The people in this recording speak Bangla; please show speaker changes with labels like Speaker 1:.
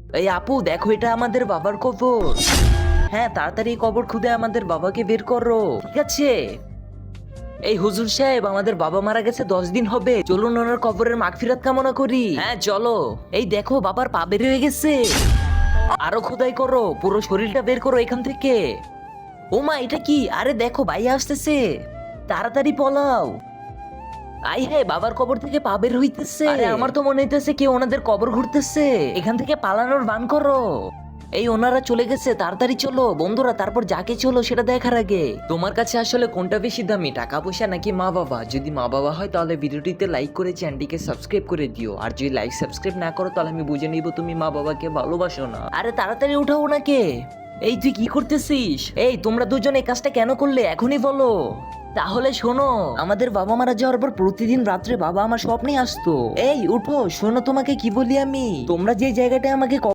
Speaker 1: এই আপু দেখো, এটা আমাদের বাবার কবর। হ্যাঁ, তাড়াতাড়ি কবর খুদে আমাদের বাবাকে বের করো। ঠিক আছে। এই হুজুর সাহেব, আমাদের বাবা মারা গেছে 10 দিন হবে, চলুন ওনার কবরের মাগফিরাত কামনা করি। হ্যাঁ চলো। এই দেখো, বাবার পা বের হয়ে গেছে। আরো খোদাই করো, পুরো শরীরটা বের করো এখান থেকে। ও মা, এটা কি? আরে দেখো, ভাই আসতেছে, তাড়াতাড়ি পলাও। আই হ্যাঁ, বাবার কবর থেকে পা বের হইতেছে। আরে আমার তো মনে হইতেছে কেউ ওনাদের কবর ঘুরতেছে। এখান থেকে পালানোর বান করো। এই ওনারা চলে গেছে, তাড়াতাড়ি চলো বন্ধুরা, তারপর যাকে চলো সেটা দেখার আগে। তোমার কাছে আসলে কোনটা বেশি দামি, টাকা পয়সা নাকি মা বাবা? যদি মা বাবা হয় তাহলে ভিডিওটিতে লাইক করে চ্যানেলটিকে সাবস্ক্রাইব করে দিও, আর যদি লাইক সাবস্ক্রাইব না করো তাহলে আমি বুঝে নিব তুমি মা বাবাকে ভালোবাসো না। আরে তাড়াতাড়ি উঠাও ওনাকে। এই তুই কি করতেছিস? এই তোমরা দুজন এই কাজটা কেন করলে এখনই বলো। তাহলে শোনো, আমাদের বাবা মারা যাওয়ার পর প্রতিদিন রাত্রে বাবা আমার স্বপ্নে আসতো। এই উঠো, শোনো তোমাকে কি বলি আমি। তোমরা যে জায়গাটায় আমাকে